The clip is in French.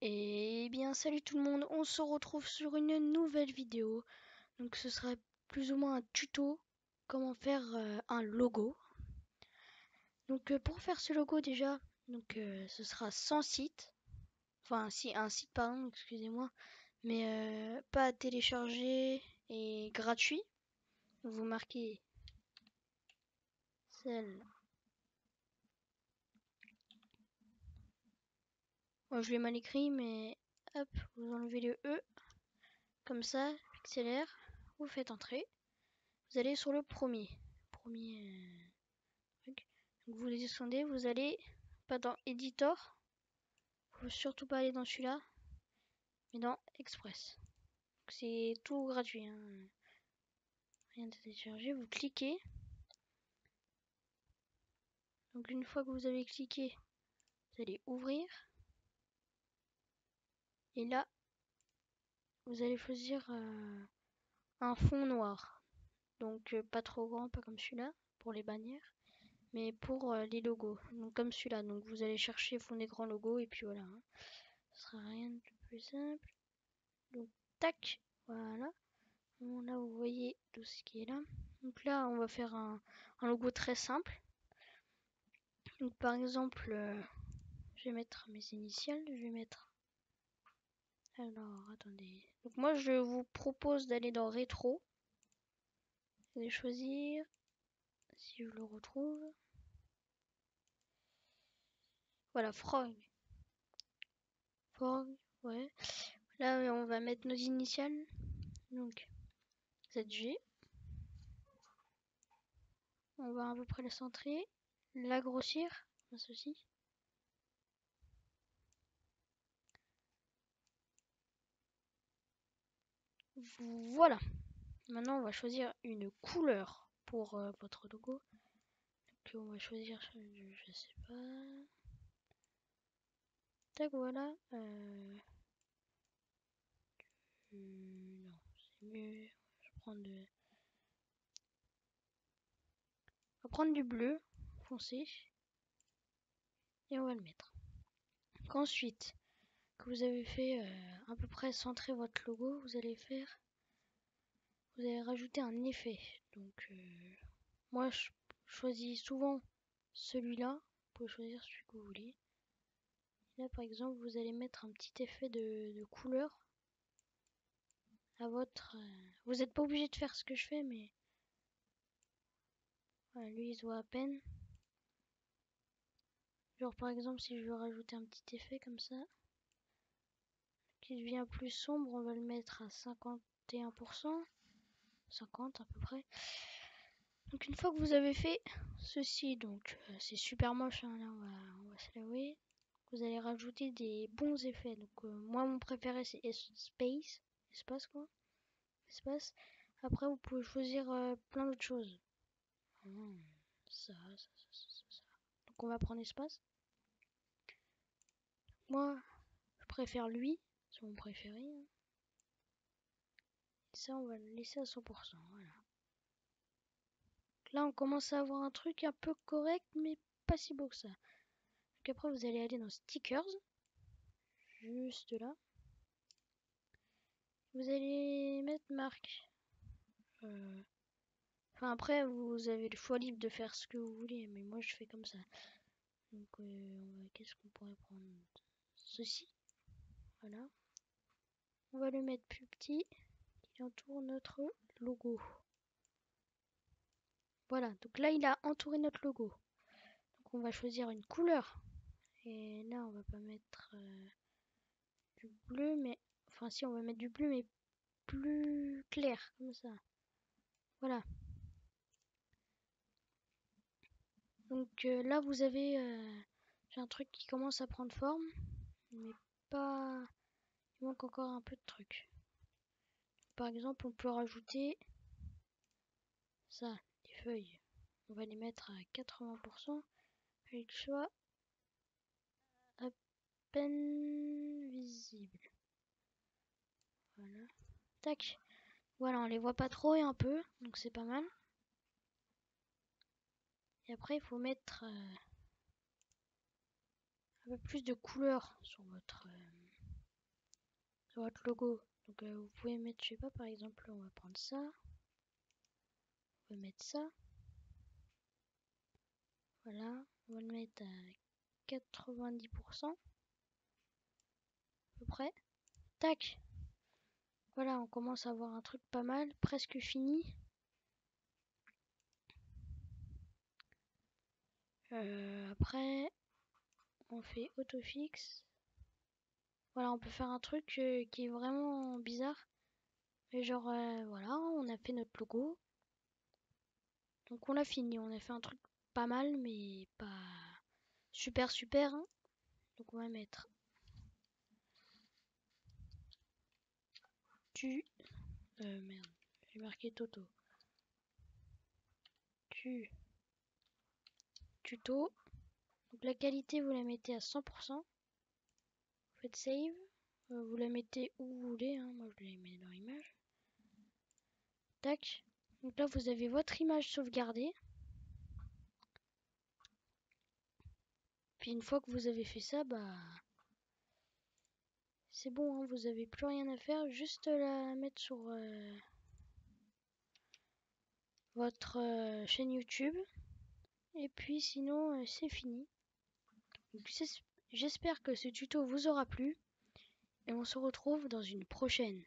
Et bien salut tout le monde, on se retrouve sur une nouvelle vidéo. Donc ce sera plus ou moins un tuto comment faire un logo. Donc pour faire ce logo déjà, ce sera sans site. Enfin si un site pardon, excusez-moi, mais pas à télécharger et gratuit. Vous marquez celle. Moi je l'ai mal écrit mais hop, vous enlevez le E comme ça, pixelaire, vous faites entrer. Vous allez sur le premier truc. Donc vous descendez, vous allez pas dans Editor, faut surtout pas aller dans celui-là, mais dans Express. C'est tout gratuit, hein. Rien de télécharger, vous cliquez. Donc une fois que vous avez cliqué, vous allez ouvrir. Et là, vous allez choisir un fond noir. Donc pas trop grand, pas comme celui-là pour les bannières, mais pour les logos. Donc comme celui-là. Donc vous allez chercher fond d'écran logo et puis voilà, hein. Ce sera rien de plus simple. Donc tac, voilà. Bon, là vous voyez tout ce qui est là. Donc là on va faire un logo très simple. Donc par exemple, je vais mettre mes initiales. Je vais mettre. Alors attendez. Donc moi je vous propose d'aller dans rétro. Vous allez choisir. Si je le retrouve. Voilà, Frog. Frog, ouais. Là on va mettre nos initiales. Donc ZG. On va à peu près la centrer. L'agrossir. Comme ceci. Voilà. Maintenant, on va choisir une couleur pour votre logo. Donc, on va choisir, je sais pas. Tac, voilà. Non, c'est mieux. Je vais prendre on va prendre du bleu foncé et on va le mettre. Donc, ensuite, que vous avez fait à peu près centrer votre logo, vous allez rajouter un effet. Donc, moi, je choisis souvent celui-là. Vous pouvez choisir celui que vous voulez. Là, par exemple, vous allez mettre un petit effet de couleur à votre. Vous n'êtes pas obligé de faire ce que je fais, mais voilà, lui, il se voit à peine. Genre, par exemple, si je veux rajouter un petit effet comme ça, qui devient plus sombre, on va le mettre à 51%, 50 à peu près. Donc, une fois que vous avez fait ceci, donc c'est super moche, hein, là, on va se l'avouer. Vous allez rajouter des bons effets. Donc, moi, mon préféré, c'est espace quoi. Espace. Après, vous pouvez choisir plein d'autres choses. Ça. Donc, on va prendre espace. Moi, je préfère lui. C'est mon préféré. Et ça, on va le laisser à 100%. Voilà. Donc là, on commence à avoir un truc un peu correct, mais pas si beau que ça. Donc après, vous allez aller dans Stickers. Juste là. Vous allez mettre marque. Enfin, après, vous avez le choix libre de faire ce que vous voulez, mais moi, je fais comme ça. Donc, qu'est-ce qu'on pourrait prendre? Ceci. Voilà. On va le mettre plus petit, qui entoure notre logo. Voilà, donc là il a entouré notre logo. Donc on va choisir une couleur. Et là on va pas mettre du bleu, mais enfin si on va mettre du bleu, mais plus clair, comme ça. Voilà. Donc là vous avez j'ai un truc qui commence à prendre forme, mais pas. Il manque encore un peu de trucs. Par exemple, on peut rajouter ça, des feuilles. On va les mettre à 80%. Avec le choix à peine visible. Voilà. Tac. Voilà, on les voit pas trop et un peu, donc c'est pas mal. Et après, il faut mettre un peu plus de couleur sur votre votre logo. Donc vous pouvez mettre, je sais pas, par exemple, on va prendre ça. On va mettre ça. Voilà, on va le mettre à 90% à peu près. Tac. Voilà, on commence à avoir un truc pas mal, presque fini. Après, on fait autofixe. Voilà, on peut faire un truc qui est vraiment bizarre. Mais genre, voilà, on a fait notre logo. Donc on l'a fini, on a fait un truc pas mal, mais pas super super. Hein. Donc on va mettre merde, j'ai marqué Toto. Tuto. Donc la qualité, vous la mettez à 100%. Vous faites save. Vous la mettez où vous voulez. Hein. Moi, je la mets dans l'image. Tac. Donc là, vous avez votre image sauvegardée. Puis une fois que vous avez fait ça, bah c'est bon, hein, vous avez plus rien à faire, juste la mettre sur votre chaîne YouTube. Et puis sinon, c'est fini. J'espère que ce tuto vous aura plu. Et on se retrouve dans une prochaine